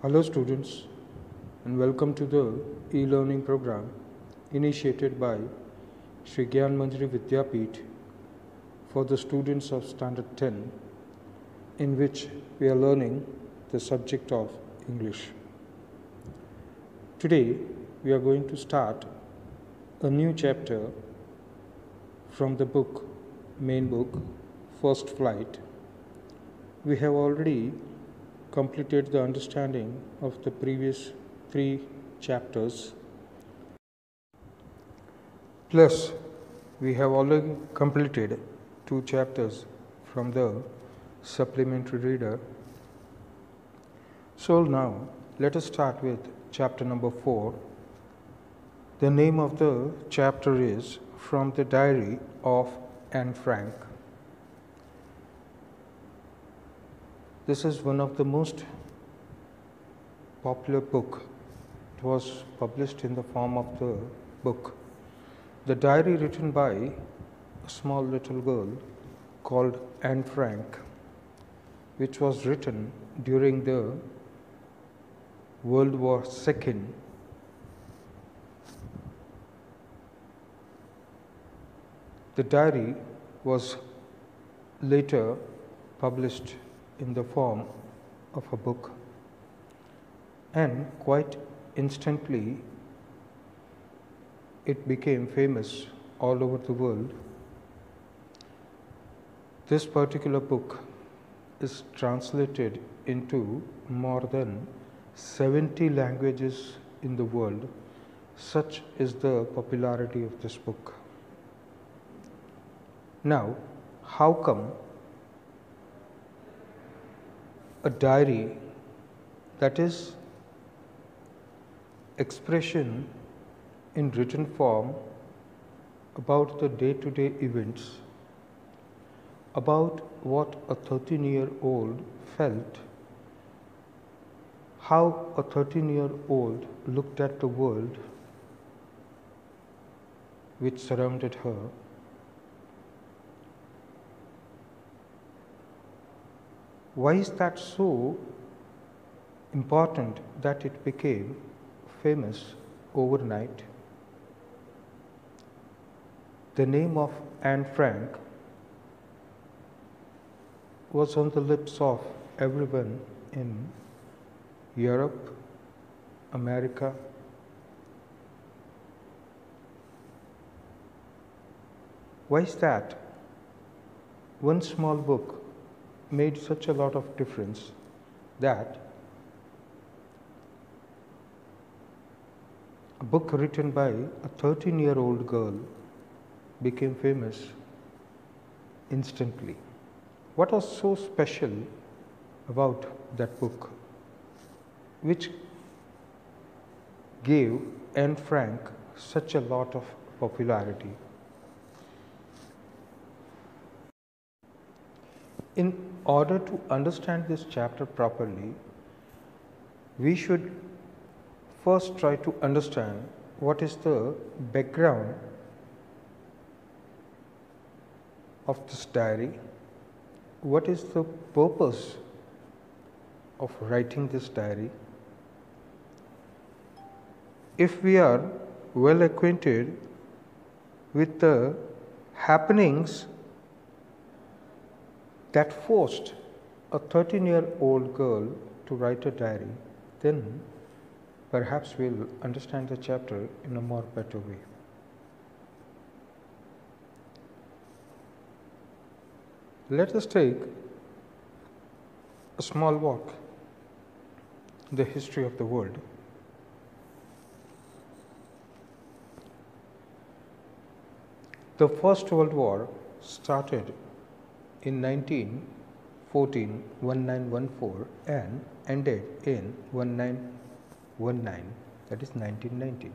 Hello students and welcome to the e-learning program initiated by Shri Gyanmanjari Vidyapeeth for the students of Standard 10, in which we are learning the subject of English. Today we are going to start a new chapter from the main book, First Flight. We have already completed the understanding of the previous 3 chapters. Plus, we have already completed 2 chapters from the supplementary reader. So now, let us start with chapter number 4. The name of the chapter is From the Diary of Anne Frank. This is one of the most popular book. It was published in the form of the book. The diary written by a small little girl called Anne Frank, which was written during the World War II. The diary was later published in the form of a book, and quite instantly it became famous all over the world. This particular book is translated into more than 70 languages in the world. Such is the popularity of this book. Now, how come a diary, that is expression in written form about the day-to-day events, about what a 13-year-old felt, how a 13-year-old looked at the world which surrounded her, why is that so important that it became famous overnight? The name of Anne Frank was on the lips of everyone in Europe, America. Why is that? One small book made such a lot of difference that a book written by a 13-year-old girl became famous instantly. What was so special about that book, which gave Anne Frank such a lot of popularity? In order to understand this chapter properly, we should first try to understand what is the background of this diary, what is the purpose of writing this diary. If we are well acquainted with the happenings that forced a 13-year-old girl to write a diary, then perhaps we'll understand the chapter in a more better way. Let us take a small walk in the history of the world. The First World War started in 1914, and ended in 1919, that is 1919.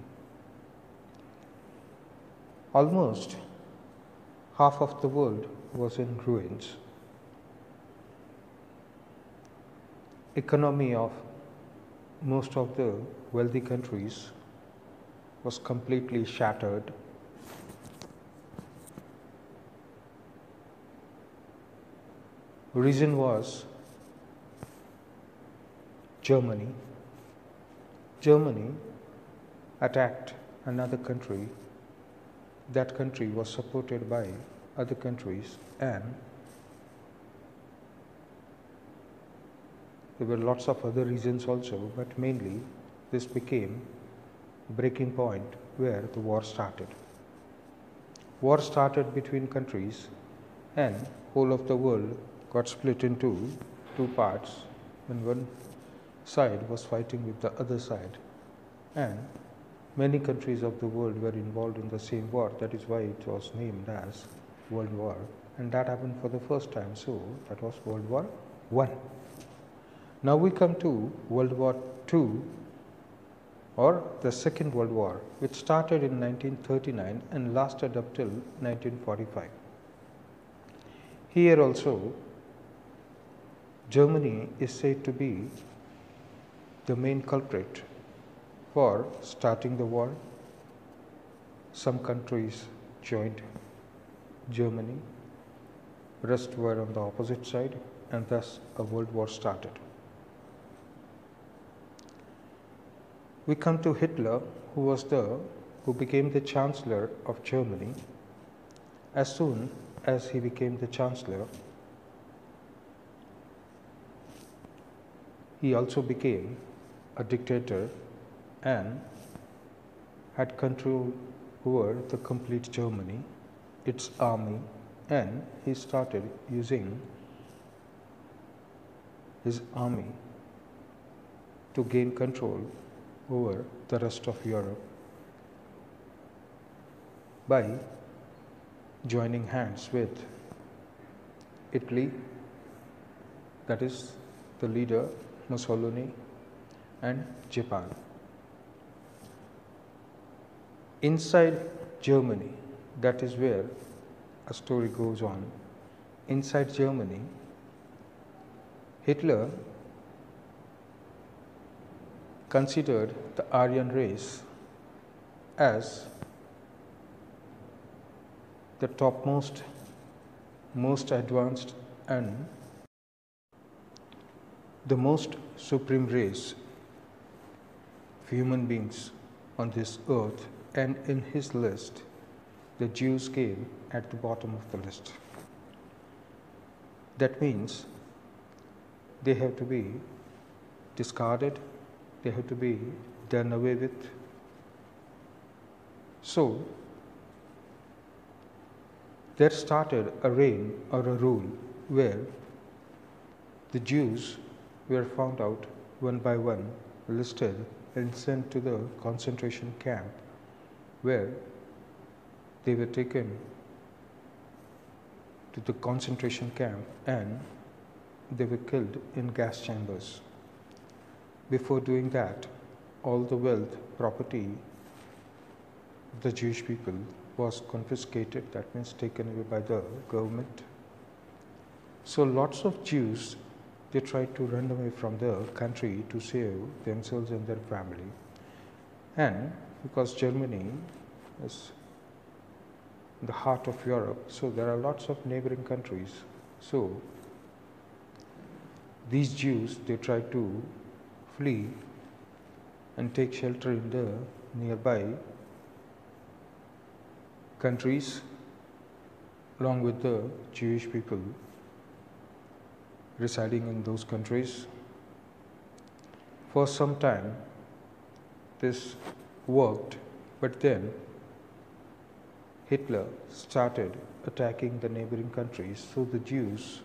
Almost half of the world was in ruins. Economy of most of the wealthy countries was completely shattered. Reason was Germany. Germany attacked another country. That country was supported by other countries, and there were lots of other reasons also, but mainly this became a breaking point where the war started. War started between countries, and whole of the world got split into two parts, and one side was fighting with the other side, and many countries of the world were involved in the same war. That is why it was named as World War, and that happened for the first time, so that was World War I. Now we come to World War II, or the Second World War, which started in 1939 and lasted up till 1945. Here also, Germany is said to be the main culprit for starting the war. Some countries joined Germany, rest were on the opposite side, and thus a world war started. We come to Hitler, who became the Chancellor of Germany. As soon as he became the Chancellor, he also became a dictator and had control over the complete Germany, its army, and he started using his army to gain control over the rest of Europe by joining hands with Italy, that is the leader Mussolini, and Japan. Inside Germany, that is where a story goes on. Inside Germany, Hitler considered the Aryan race as the topmost, most advanced, and the most supreme race of human beings on this earth, and in his list, the Jews came at the bottom of the list. That means they have to be discarded, they have to be done away with. So, there started a reign or a rule where the Jews were found out one by one, listed, and sent to the concentration camp, where they were taken to the concentration camp and they were killed in gas chambers. Before doing that, all the wealth, property of the Jewish people was confiscated, that means taken away by the government. So lots of Jews, they tried to run away from the country to save themselves and their family. And because Germany is the heart of Europe, so there are lots of neighboring countries. So these Jews, they tried to flee and take shelter in the nearby countries along with the Jewish people residing in those countries. For some time this worked, but then Hitler started attacking the neighboring countries, so the Jews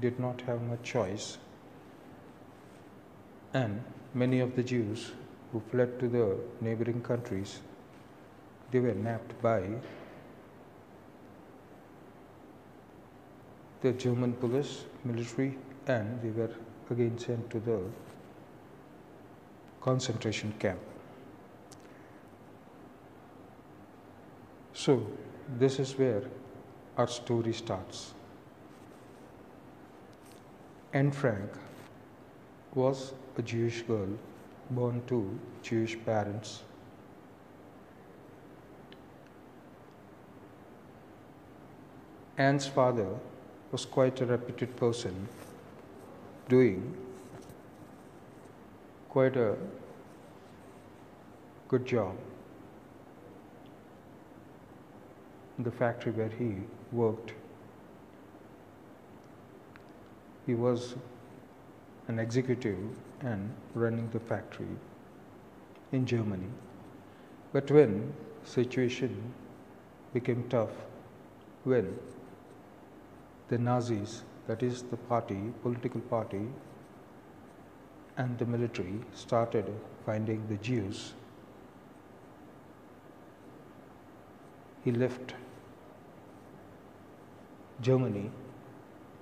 did not have much choice, and many of the Jews who fled to the neighboring countries, they were nabbed by the German police, military, and they were again sent to the concentration camp. So, this is where our story starts. Anne Frank was a Jewish girl born to Jewish parents. Anne's father was quite a reputed person, doing quite a good job in the factory where he worked. He was an executive and running the factory in Germany. But when situation became tough, when the Nazis, that is the party, political party, and the military started finding the Jews, he left Germany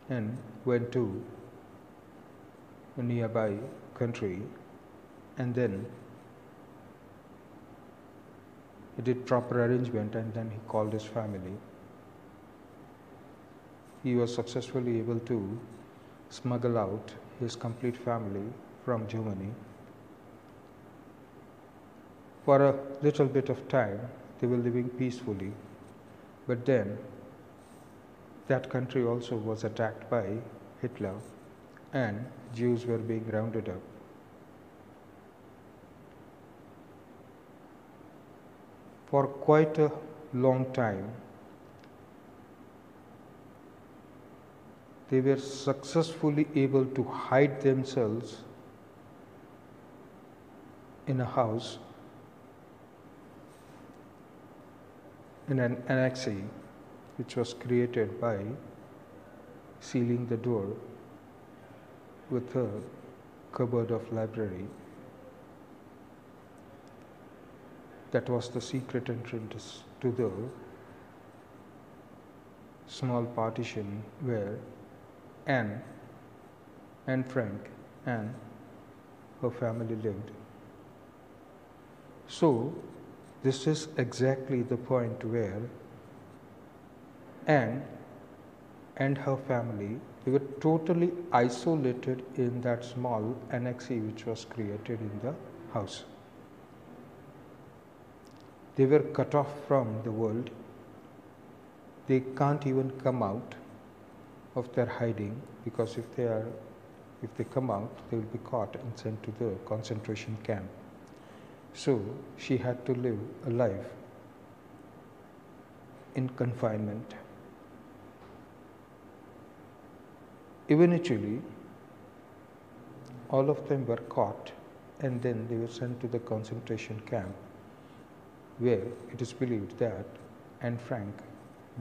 and went to a nearby country, and then he did proper arrangement, and then he called his family. He was successfully able to smuggle out his complete family from Germany. For a little bit of time, they were living peacefully, but then that country also was attacked by Hitler and Jews were being rounded up. For quite a long time, they were successfully able to hide themselves in a house, in an Axay, which was created by sealing the door with a cupboard of library. That was the secret entrance to the small partition where Anne Frank and her family lived. So, this is exactly the point where Anne and her family, they were totally isolated in that small annex which was created in the house. They were cut off from the world. They can't even come out of their hiding, because if they come out, they will be caught and sent to the concentration camp. So she had to live a life in confinement. Eventually, all of them were caught and then they were sent to the concentration camp, where it is believed that Anne Frank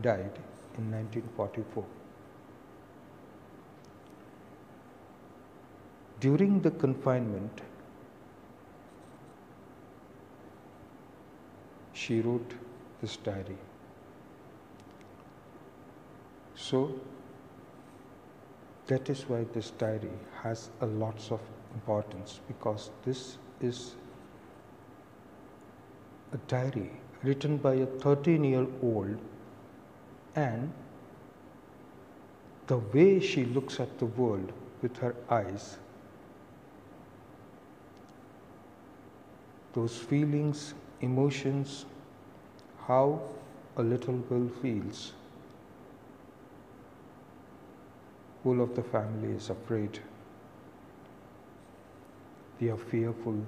died in 1944. During the confinement, she wrote this diary. So, that is why this diary has a lots of importance, because this is a diary written by a 13-year-old, and the way she looks at the world with her eyes, those feelings, emotions, how a little girl feels. Whole of the family is afraid. They are fearful.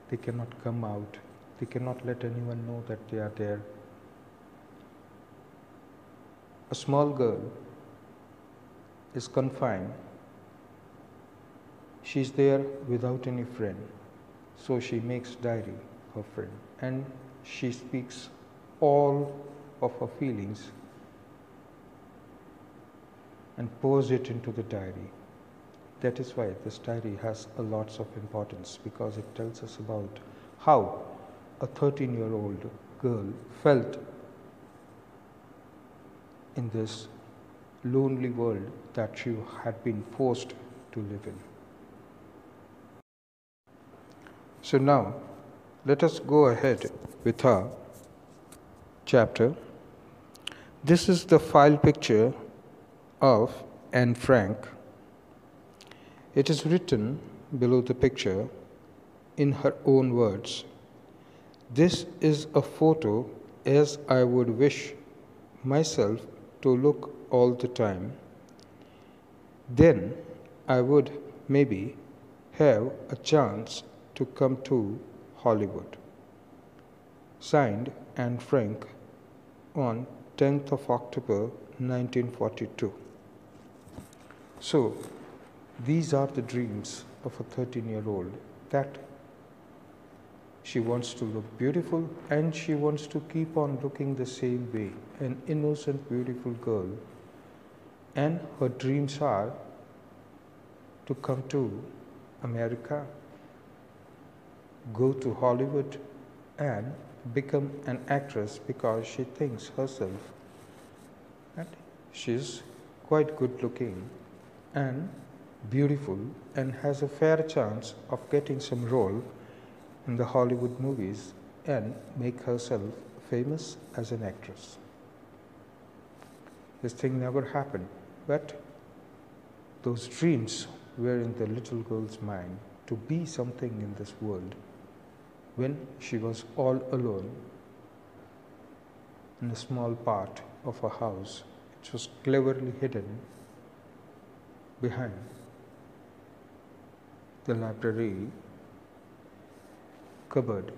They cannot come out. They cannot let anyone know that they are there. A small girl is confined. She is there without any friend. So she makes diary her friend, and she speaks all of her feelings and pours it into the diary. That is why this diary has a lots of importance, because it tells us about how a 13-year-old girl felt in this lonely world that she had been forced to live in. So now, let us go ahead with our chapter. This is the file picture of Anne Frank. It is written below the picture in her own words. This is a photo as I would wish myself to look all the time. Then I would maybe have a chance to to come to Hollywood. Signed, Anne Frank, on 10th of October 1942. So, these are the dreams of a 13-year-old, that she wants to look beautiful and she wants to keep on looking the same way, an innocent, beautiful girl. And her dreams are to come to America, go to Hollywood and become an actress, because she thinks herself that she is quite good looking and beautiful and has a fair chance of getting some role in the Hollywood movies and make herself famous as an actress. This thing never happened, but those dreams were in the little girl's mind, to be something in this world, when she was all alone in a small part of a house which was cleverly hidden behind the library cupboard,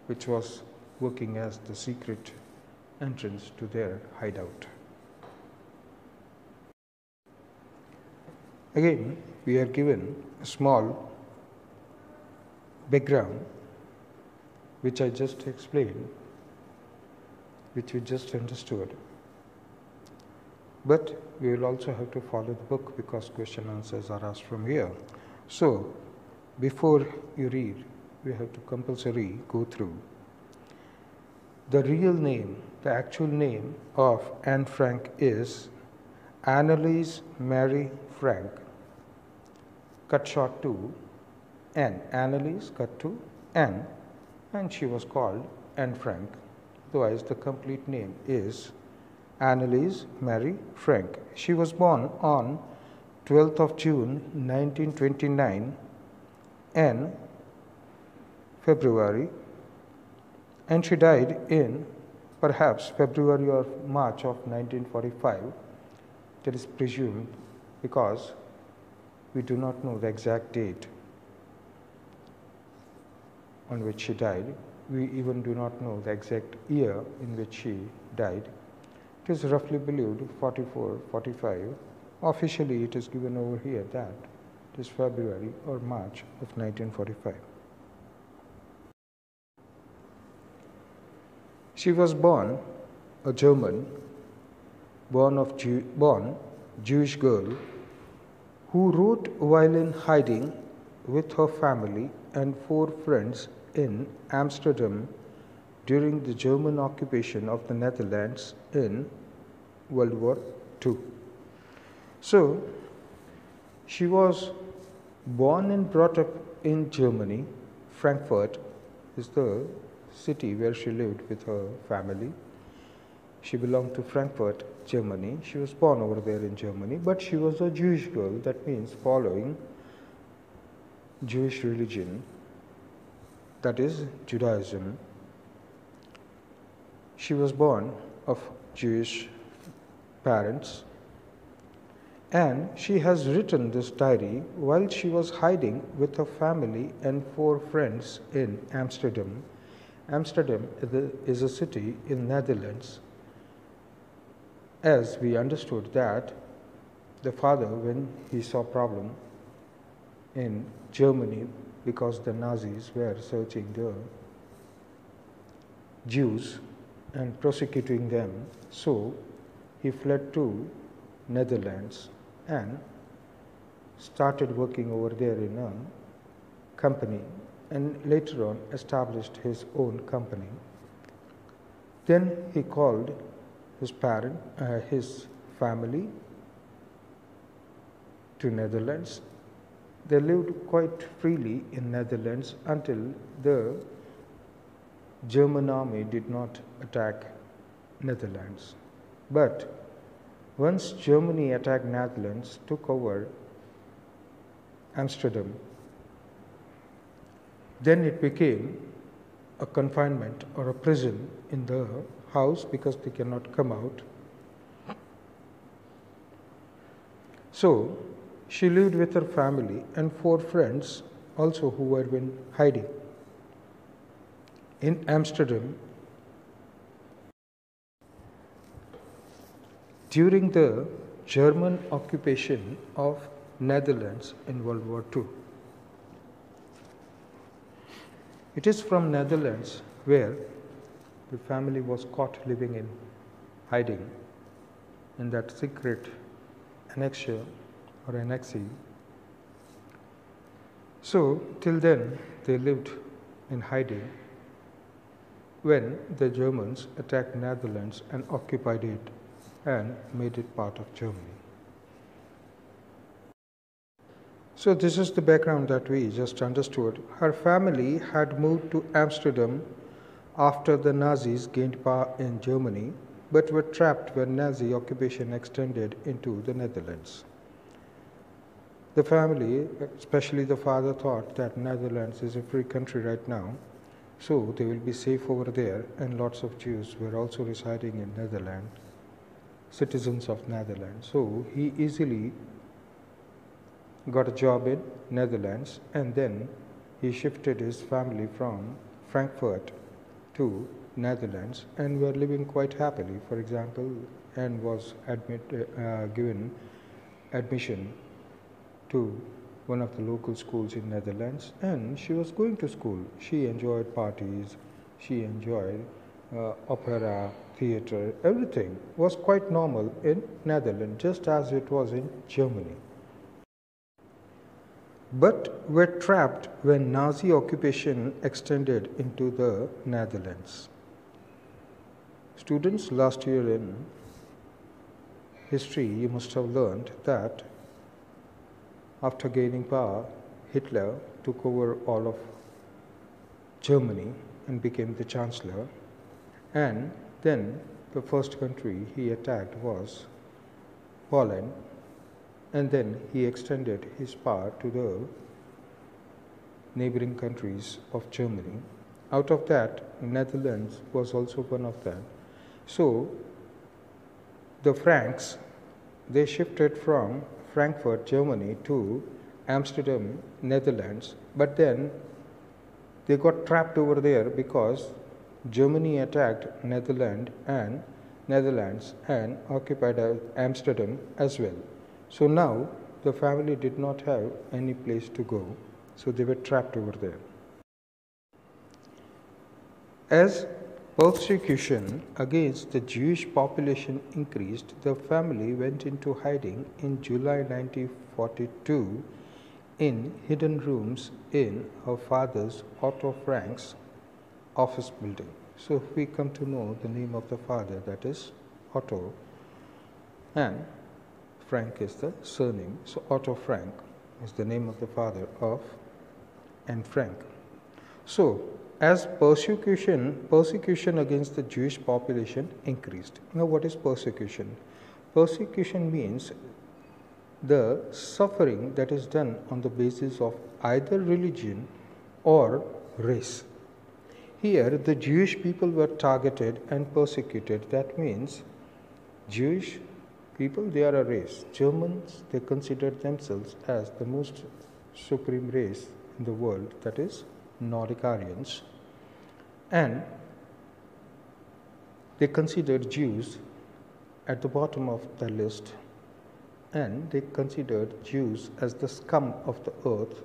which was working as the secret entrance to their hideout. Again, we are given a small background which I just explained, which we just understood. But we will also have to follow the book, because question answers are asked from here. So, before you read, we have to compulsory go through the real name. The actual name of Anne Frank is Annalise Mary Frank, cut short to Anne. Annalise cut to Anne, and she was called Anne Frank. Otherwise, the complete name is Annalise Mary Frank. She was born on 12th of June 1929 in February, and she died in perhaps February or March of 1945. That is presumed, because we do not know the exact date on which she died. We even do not know the exact year in which she died. It is roughly believed 44, 45. Officially, it is given over here that it is February or March of 1945. She was born a German, born Jewish girl, who wrote while in hiding with her family and 4 friends in Amsterdam during the German occupation of the Netherlands in World War II. So, she was born and brought up in Germany. Frankfurt is the city where she lived with her family. She belonged to Frankfurt, Germany. She was born over there in Germany, but she was a Jewish girl, that means following Jewish religion, that is Judaism. She was born of Jewish parents, and she has written this diary while she was hiding with her family and 4 friends in Amsterdam. Amsterdam is a city in Netherlands. As we understood that the father, when he saw problem in Germany because the Nazis were searching the Jews and prosecuting them, so he fled to Netherlands and started working over there in a company, and later on established his own company. Then he called his family to Netherlands. They lived quite freely in Netherlands until the German army did not attack Netherlands. But once Germany attacked Netherlands, took over Amsterdam, then it became a confinement or a prison in the house, because they cannot come out. So she lived with her family and 4 friends also who were in hiding. In Amsterdam, during the German occupation of Netherlands in World War II. It is from Netherlands where the family was caught living in hiding in that secret annexure or annexee. So till then they lived in hiding when the Germans attacked Netherlands and occupied it and made it part of Germany. So this is the background that we just understood. Her family had moved to Amsterdam after the Nazis gained power in Germany, but were trapped when Nazi occupation extended into the Netherlands. The family, especially the father, thought that Netherlands is a free country right now, so they will be safe over there, and lots of Jews were also residing in Netherlands, citizens of Netherlands. So he easily got a job in Netherlands, and then he shifted his family from Frankfurt to Netherlands and were living quite happily, for example, and was given admission to one of the local schools in Netherlands, and she was going to school. She enjoyed parties, she enjoyed opera, theater, everything was quite normal in Netherlands, just as it was in Germany. But were trapped when Nazi occupation extended into the Netherlands. Students, last year in history, you must have learned that after gaining power, Hitler took over all of Germany and became the Chancellor, and then the first country he attacked was Poland, and then he extended his power to the neighboring countries of Germany. Out of that, Netherlands was also one of them. So the Franks, they shifted from Frankfurt, Germany to Amsterdam, Netherlands, but then they got trapped over there because Germany attacked Netherlands and occupied Amsterdam as well. So now the family did not have any place to go, so they were trapped over there. As persecution against the Jewish population increased, the family went into hiding in July 1942 in hidden rooms in her father's Otto Frank's office building. So we come to know the name of the father, that is Otto, and Frank is the surname. So Otto Frank is the name of the father of Anne Frank. So as persecution against the Jewish population increased. Now what is persecution? Persecution means the suffering that is done on the basis of either religion or race. Here the Jewish people were targeted and persecuted. That means Jewish people, they are a race. Germans, they considered themselves as the most supreme race in the world, that is Nordic Aryans, and they considered Jews at the bottom of the list, and they considered Jews as the scum of the earth.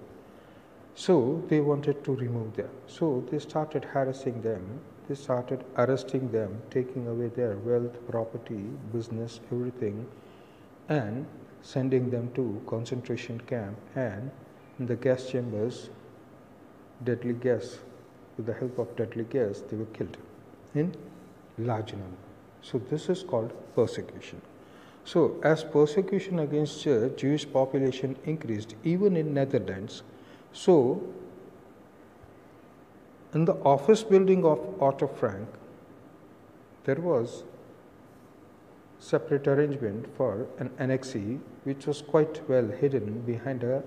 So they wanted to remove them. So they started harassing them, they started arresting them, taking away their wealth, property, business, everything, and sending them to concentration camp, and in the gas chambers, deadly gas, with the help of deadly gas, they were killed in large number. So this is called persecution. So as persecution against the Jewish population increased, even in Netherlands, so in the office building of Otto Frank, there was separate arrangement for an annexee, which was quite well hidden behind a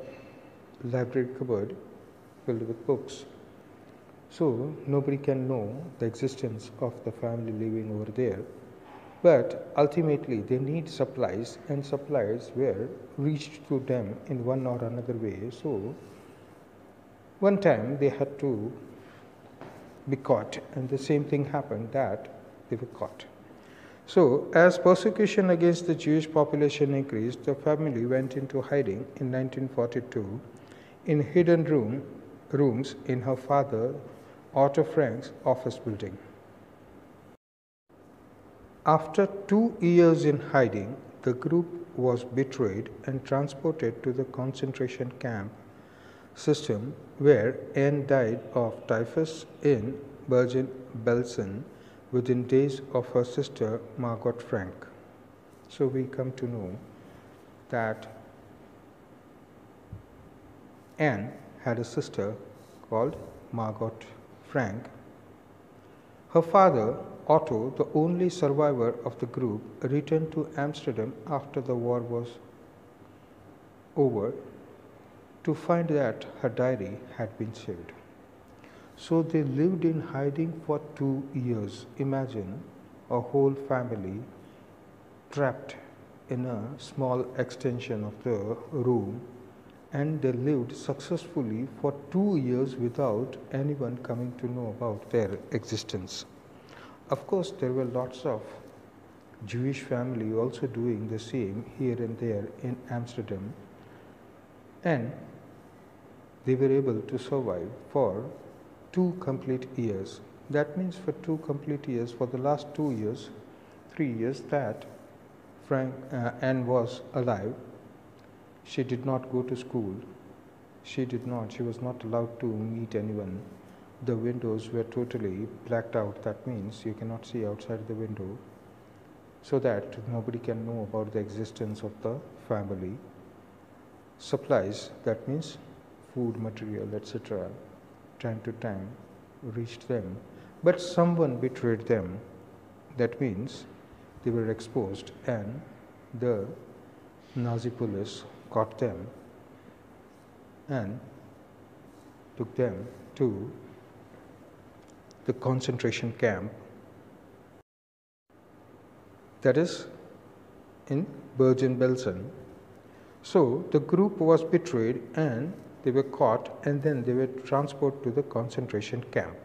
library cupboard filled with books. So nobody can know the existence of the family living over there. But ultimately they need supplies, and supplies were reached to them in one or another way. So One time they had to be caught, and the same thing happened, that they were caught. So, as persecution against the Jewish population increased, the family went into hiding in 1942 in hidden rooms in her father Otto Frank's office building. After 2 years in hiding, the group was betrayed and transported to the concentration camp system, where Anne died of typhus in Bergen-Belsen within days of her sister Margot Frank. So we come to know that Anne had a sister called Margot Frank. Her father, Otto, the only survivor of the group, returned to Amsterdam after the war was over to find that her diary had been saved. So they lived in hiding for 2 years. Imagine a whole family trapped in a small extension of the room, and they lived successfully for 2 years without anyone coming to know about their existence. Of course, there were lots of Jewish family also doing the same here and there in Amsterdam, and they were able to survive for 2 complete years. That means for 2 complete years, for the last 2 years, 3 years that Anne was alive, she did not go to school. She was not allowed to meet anyone. The windows were totally blacked out. That means you cannot see outside the window, so that nobody can know about the existence of the family. Supplies, that means food, material, etc., time to time reached them, but someone betrayed them. That means they were exposed, and the Nazi police caught them and took them to the concentration camp, that is in Bergen-Belsen. So the group was betrayed and they were caught, and then they were transported to the concentration camp.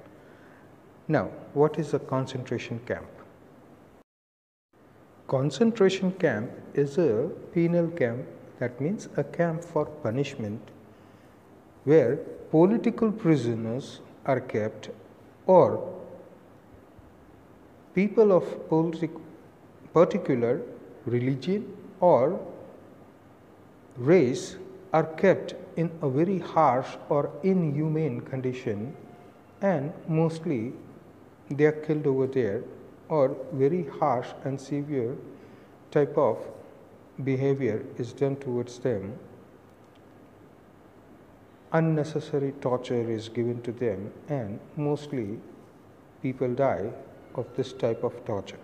Now, what is a concentration camp? Concentration camp is a penal camp, that means a camp for punishment, where political prisoners are kept, or people of particular religion or race are kept in a very harsh or inhumane condition, and mostly they are killed over there, or very harsh and severe type of behavior is done towards them. Unnecessary torture is given to them, and mostly people die of this type of torture.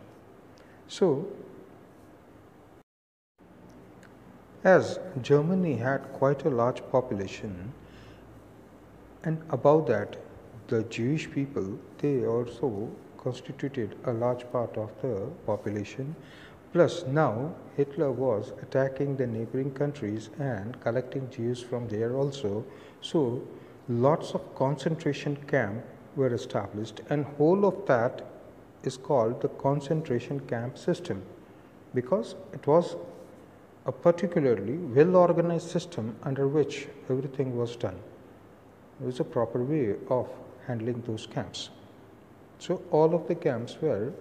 So, as Germany had quite a large population, and above that the Jewish people, they also constituted a large part of the population, plus now Hitler was attacking the neighboring countries and collecting Jews from there also. So lots of concentration camps were established, and whole of that is called the concentration camp system, because it was a particularly well organized system under which everything was done. There was a proper way of handling those camps. So all of the camps were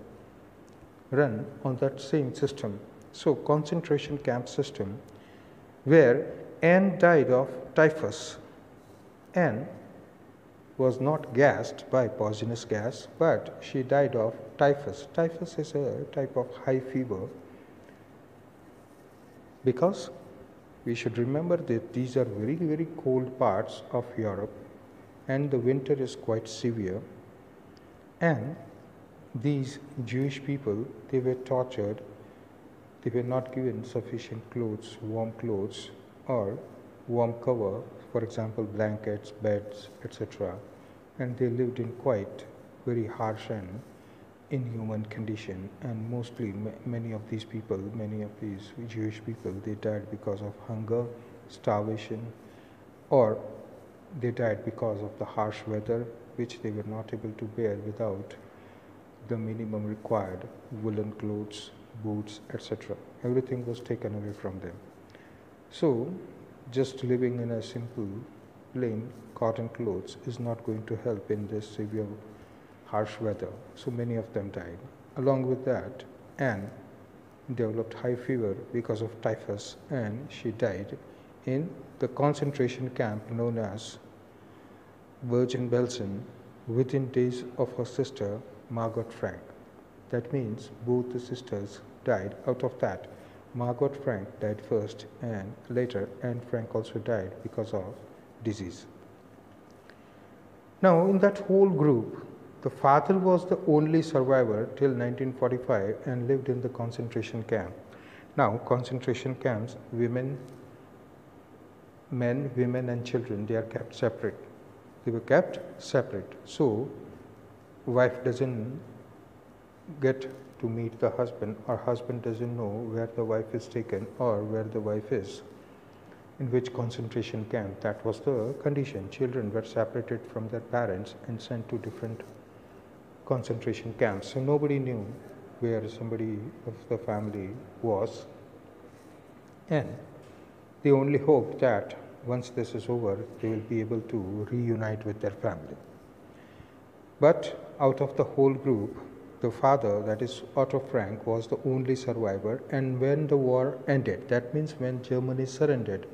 run on that same system. So concentration camp system, where Anne died of typhus. Anne was not gassed by poisonous gas, but she died of typhus. Typhus is a type of high fever, because we should remember that these are very, very cold parts of Europe, and the winter is quite severe, and these Jewish people, they were tortured. They were not given sufficient clothes, warm clothes, or warm cover, for example blankets, beds, etc., and they lived in quite very harsh and inhuman condition, and mostly many of these Jewish people, they died because of hunger, starvation, or they died because of the harsh weather, which they were not able to bear without the minimum required woolen clothes, boots, etc. Everything was taken away from them. So, just living in a simple, plain cotton clothes is not going to help in this severe, harsh weather. So many of them died. Along with that, Anne developed high fever because of typhus, and she died in the concentration camp known as Bergen-Belsen within days of her sister Margot Frank. That means both the sisters died. Out of that, Margot Frank died first, and later Anne Frank also died because of disease. Now, in that whole group, the father was the only survivor till 1945 and lived in the concentration camp. Now, concentration camps, men, women and children, they are kept separate. They were kept separate. So, wife doesn't get to meet the husband, or husband doesn't know where the wife is taken or where the wife is, in which concentration camp. That was the condition. Children were separated from their parents and sent to different concentration camps. So nobody knew where somebody of the family was, and they only hoped that once this is over, they will be able to reunite with their family. But out of the whole group, the father, that is Otto Frank, was the only survivor, and when the war ended, that means when Germany surrendered,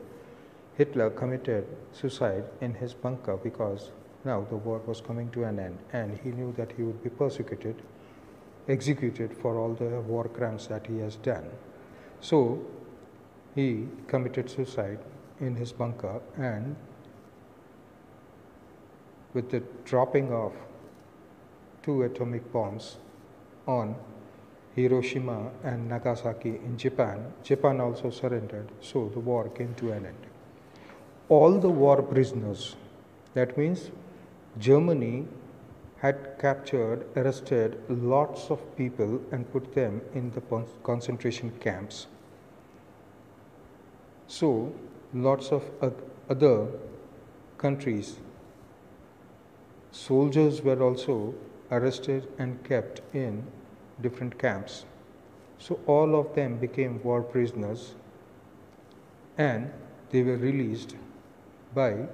Hitler committed suicide in his bunker because now the war was coming to an end, and he knew that he would be persecuted, executed for all the war crimes that he has done. So he committed suicide in his bunker, and with the dropping of 2 atomic bombs on Hiroshima and Nagasaki in Japan, Japan also surrendered, so the war came to an end. All the war prisoners, that means Germany had captured, arrested lots of people and put them in the concentration camps. So, lots of other countries, soldiers were also arrested and kept in different camps. So all of them became war prisoners, and they were released by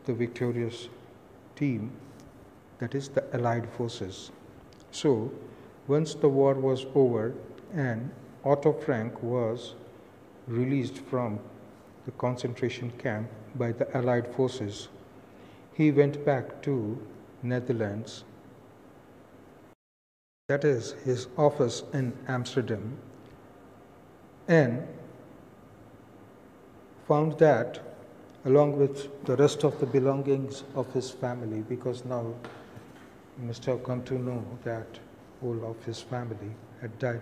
the victorious team, that is the Allied forces. So once the war was over and Otto Frank was released from the concentration camp by the Allied forces, he went back to Netherlands, that is his office in Amsterdam, and found that along with the rest of the belongings of his family, because now he must have come to know that all of his family had died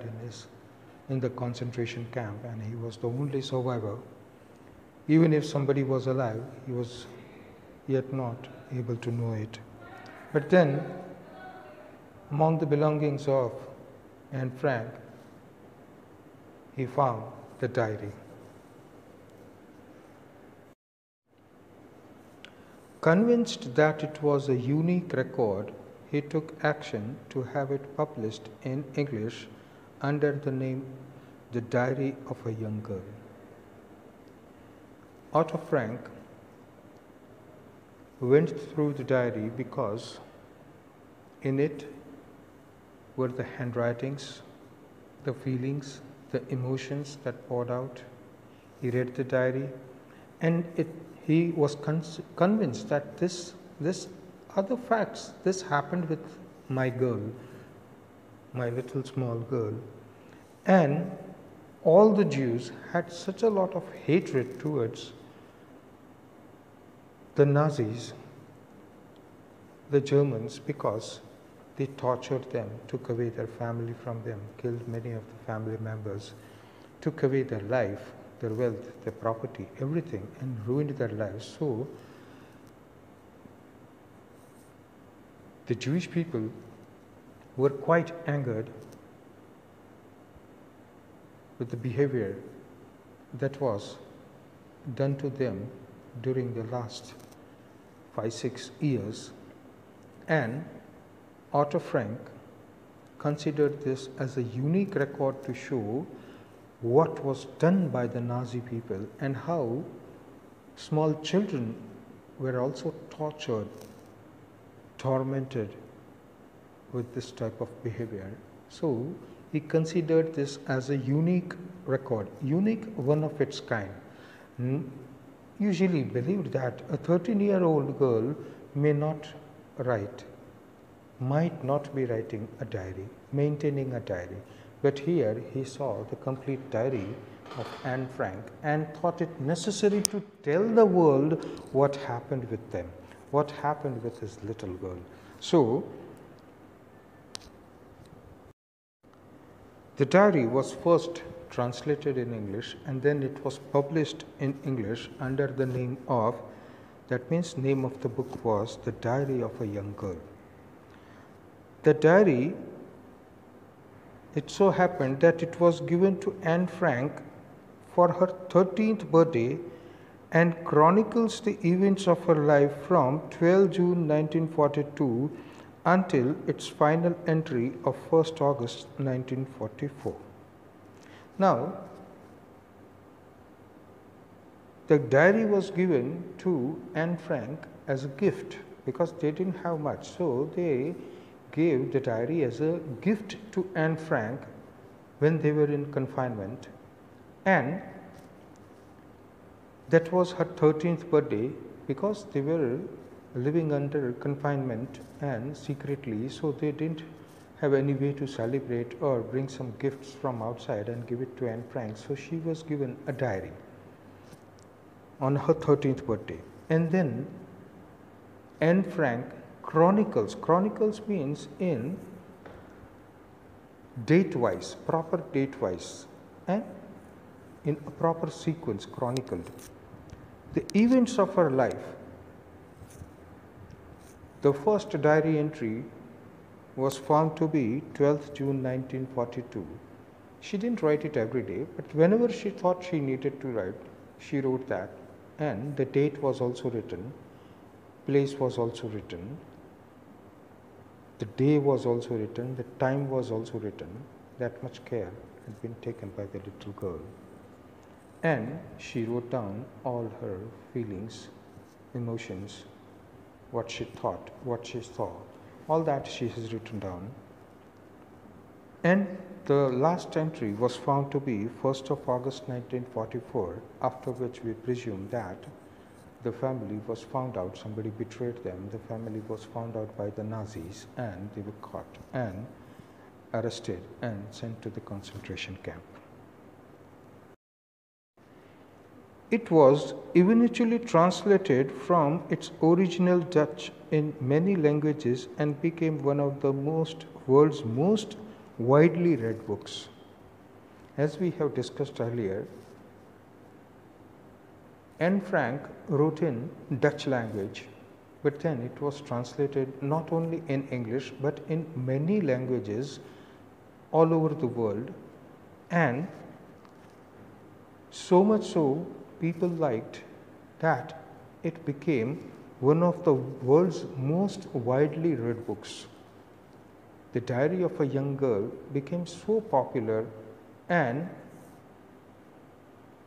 in the concentration camp, and he was the only survivor. Even if somebody was alive, he was yet not able to know it. But then, among the belongings of Anne Frank, he found the diary. Convinced that it was a unique record, he took action to have it published in English under the name The Diary of a Young Girl. Otto Frank went through the diary because in it were the handwritings, the feelings, the emotions that poured out. He read the diary, and he was convinced that this other facts, this happened with my girl, my little small girl, and all the Jews had such a lot of hatred towards the Nazis, the Germans, because they tortured them, took away their family from them, killed many of the family members, took away their life, their wealth, their property, everything, and ruined their lives. So the Jewish people were quite angered with the behavior that was done to them during the last 5-6 years, and Otto Frank considered this as a unique record to show what was done by the Nazi people and how small children were also tortured, tormented with this type of behavior. So he considered this as a unique record, unique, one of its kind. Usually believed that a 13-year-old girl may not write, might not be writing a diary, maintaining a diary. But here he saw the complete diary of Anne Frank and thought it necessary to tell the world what happened with them, what happened with his little girl. So the diary was first translated in English and then it was published in English under the name of, that means name of the book was The Diary of a Young Girl. The diary, it so happened that it was given to Anne Frank for her 13th birthday and chronicles the events of her life from 12 June 1942 until its final entry of 1st August 1944. Now, the diary was given to Anne Frank as a gift because they didn't have much. So they gave the diary as a gift to Anne Frank when they were in confinement, and that was her 13th birthday because they were living under confinement and secretly, so they didn't have any way to celebrate or bring some gifts from outside and give it to Anne Frank. So she was given a diary on her 13th birthday. And then Anne Frank chronicles. Chronicles means in date-wise, proper date-wise, and in a proper sequence chronicled the events of her life. The first diary entry was found to be 12th June 1942. She didn't write it every day, but whenever she thought she needed to write, she wrote that, and the date was also written, place was also written, the day was also written, the time was also written. That much care had been taken by the little girl. And she wrote down all her feelings, emotions, what she thought, what she saw, all that she has written down. And the last entry was found to be 1st of August 1944, after which we presume that the family was found out, somebody betrayed them, the family was found out by the Nazis and they were caught and arrested and sent to the concentration camp. It was eventually translated from its original Dutch in many languages and became one of the world's most widely read books. As we have discussed earlier, Anne Frank wrote in Dutch language, but then it was translated not only in English but in many languages all over the world, and so much so people liked that it became one of the world's most widely read books. The Diary of a Young Girl became so popular and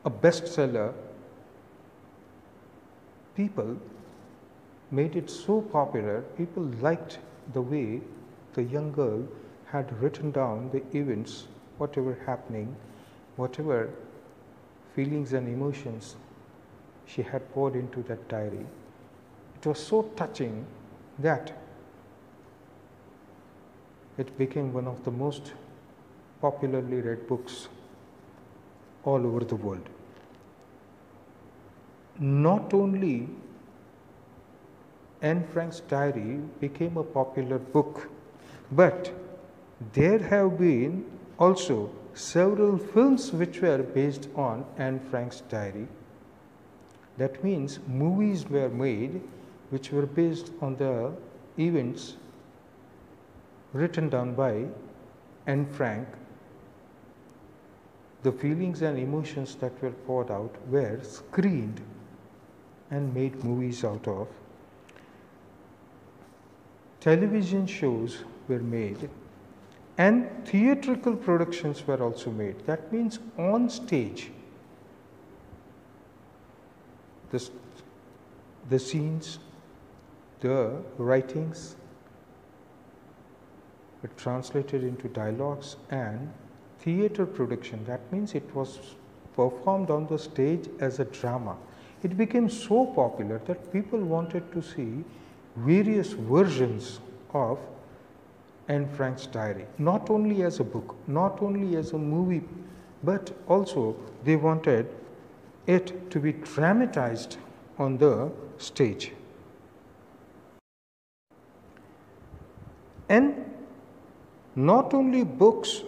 a bestseller. People made it so popular, people liked the way the young girl had written down the events, whatever happening, whatever feelings and emotions she had poured into that diary. It was so touching that it became one of the most popularly read books all over the world. Not only Anne Frank's diary became a popular book, but there have been also several films which were based on Anne Frank's diary. That means movies were made which were based on the events written down by Anne Frank. The feelings and emotions that were poured out were screened and made movies out of. television shows were made and theatrical productions were also made. That means on stage, the scenes, the writings were translated into dialogues and theatre production. That means it was performed on the stage as a drama. It became so popular that people wanted to see various versions of Anne Frank's diary, not only as a book, not only as a movie, but also they wanted it to be dramatized on the stage. And not only books,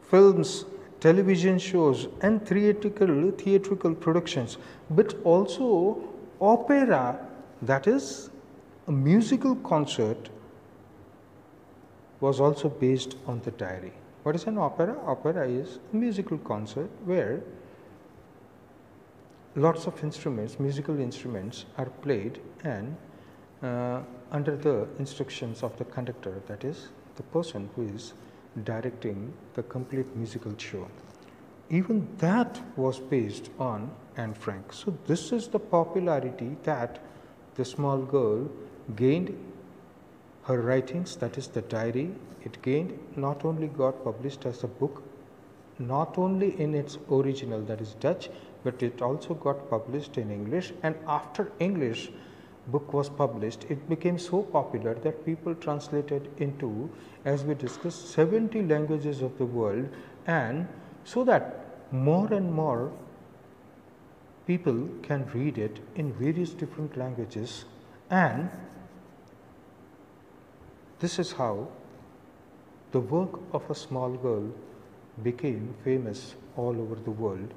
films, television shows and theatrical productions, but also opera, that is a musical concert, was also based on the diary. What is an opera? Opera is a musical concert where lots of instruments, musical instruments are played and under the instructions of the conductor, that is the person who is directing the complete musical show. Even that was based on Anne Frank. So this is the popularity that the small girl gained. Her writings, that is the diary, it gained, not only got published as a book, not only in its original, that is Dutch, but it also got published in English. And after English book was published, it became so popular that people translated into, as we discussed, 70 languages of the world, and so that more and more people can read it in various different languages. And this is how the work of a small girl became famous all over the world,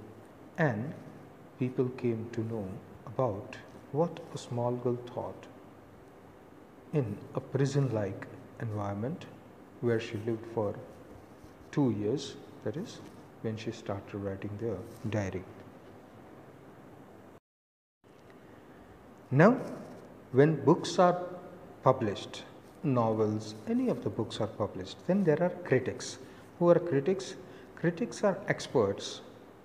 and people came to know about what a small girl thought in a prison-like environment where she lived for 2 years, that is when she started writing the diary. Now, when books are published, novels, any of the books are published, then there are critics. Who are critics? Critics are experts,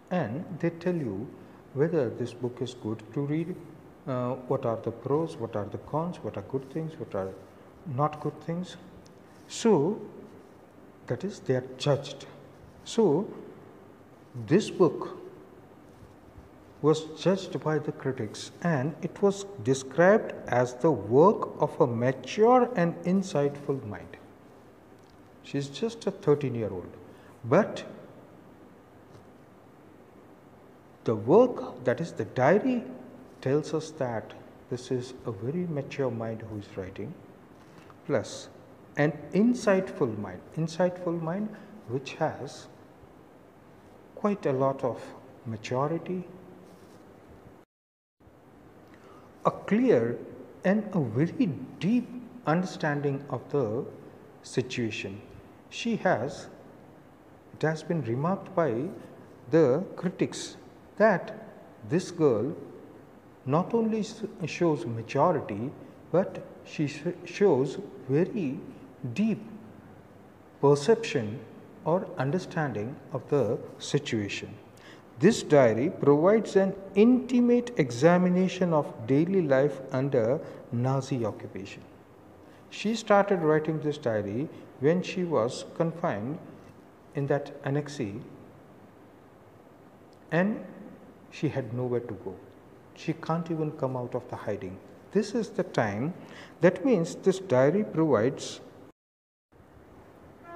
and they tell you whether this book is good to read, what are the pros, what are the cons, what are good things, what are not good things. So that is, they are judged. So this book was judged by the critics, and it was described as the work of a mature and insightful mind. She is just a 13-year-old, but the work, that is the diary, tells us that this is a very mature mind who is writing, plus an insightful mind which has quite a lot of maturity, a clear and a very deep understanding of the situation. It has been remarked by the critics that this girl not only shows maturity, but she shows very deep perception or understanding of the situation. This diary provides an intimate examination of daily life under Nazi occupation. She started writing this diary when she was confined in that Axay, and she had nowhere to go. She can't even come out of the hiding. This is the time. That means this diary provides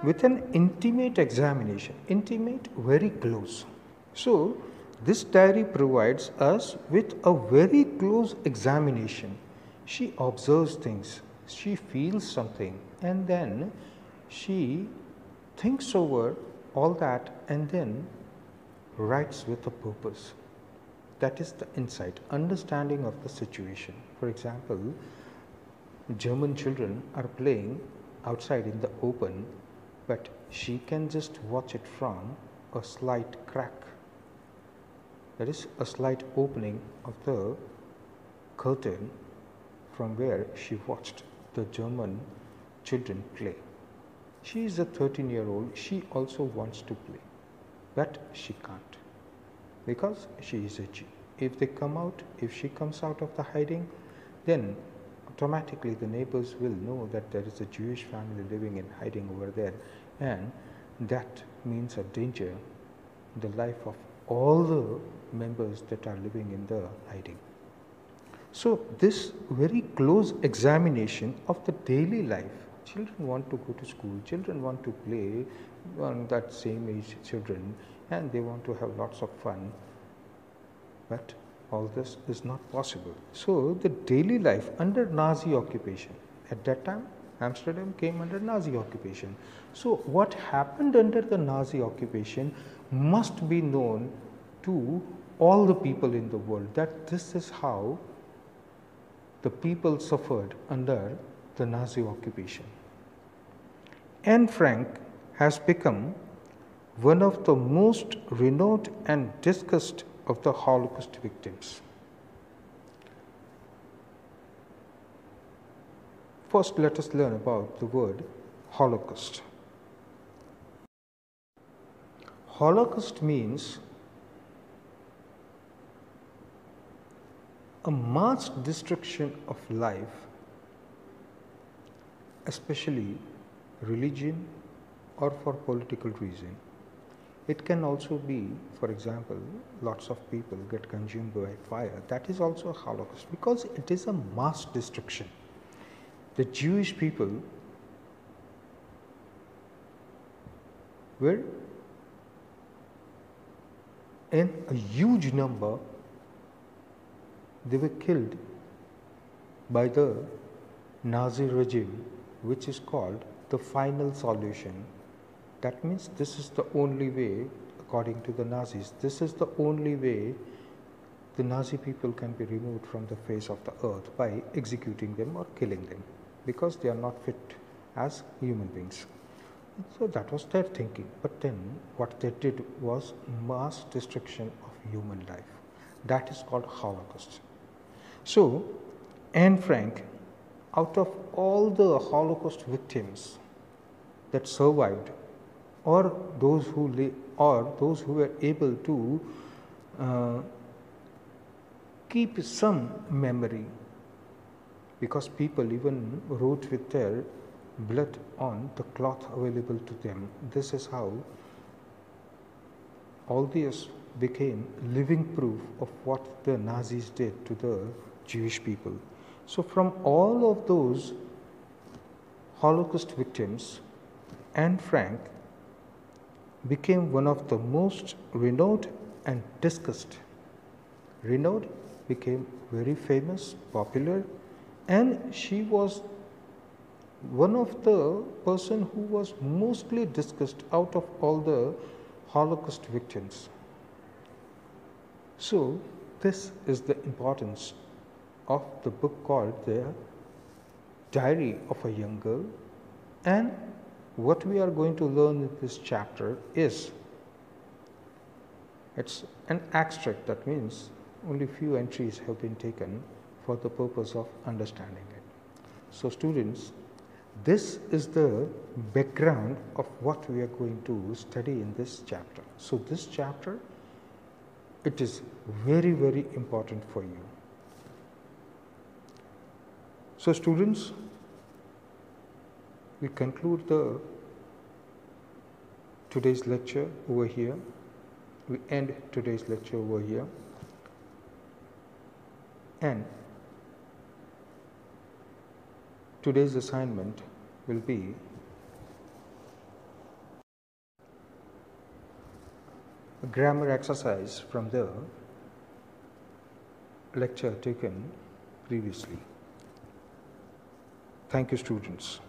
with an intimate examination, intimate, very close. So this diary provides us with a very close examination. She observes things, she feels something, and then she thinks over all that and then writes with a purpose. That is the insight, understanding of the situation. For example, German children are playing outside in the open, but she can just watch it from a slight crack. That is a slight opening of the curtain from where she watched the German children play. She is a 13-year-old, she also wants to play, but she can't because she is a Jew. If they come out, if she comes out of the hiding, then automatically the neighbors will know that there is a Jewish family living in hiding over there, and that means a danger in the life of all the members that are living in the hiding. So this very close examination of the daily life, children want to go to school, children want to play, that same age children, and they want to have lots of fun, but all this is not possible. So the daily life under Nazi occupation, at that time Amsterdam came under Nazi occupation. So what happened under the Nazi occupation must be known to all the people in the world, that this is how the people suffered under the Nazi occupation. Anne Frank has become one of the most renowned and discussed of the Holocaust victims. First, let us learn about the word Holocaust. Holocaust means a mass destruction of life, especially religion or for political reason. It can also be, for example, lots of people get consumed by fire. That is also a Holocaust because it is a mass destruction. The Jewish people were in a huge number. They were killed by the Nazi regime, which is called the final solution. That means this is the only way, according to the Nazis, this is the only way the Nazi people can be removed from the face of the earth, by executing them or killing them, because they are not fit as human beings. So that was their thinking. But then what they did was mass destruction of human life. That is called Holocaust. So Anne Frank, out of all the Holocaust victims that survived, or those who were able to keep some memory, because people even wrote with their blood on the cloth available to them. This is how all these became living proof of what the Nazis did to the Jewish people. So from all of those Holocaust victims, Anne Frank became one of the most renowned and discussed. Renowned became very famous, popular, and she was one of the person who was mostly discussed out of all the Holocaust victims. So this is the importance of the book called The Diary of a Young Girl, and what we are going to learn in this chapter is, it's an extract, that means only few entries have been taken for the purpose of understanding it. So students, this is the background of what we are going to study in this chapter. So this chapter, it is very, very important for you. So students, we conclude today's lecture over here. We end today's lecture over here. And today's assignment will be a grammar exercise from the lecture taken previously. Thank you, students.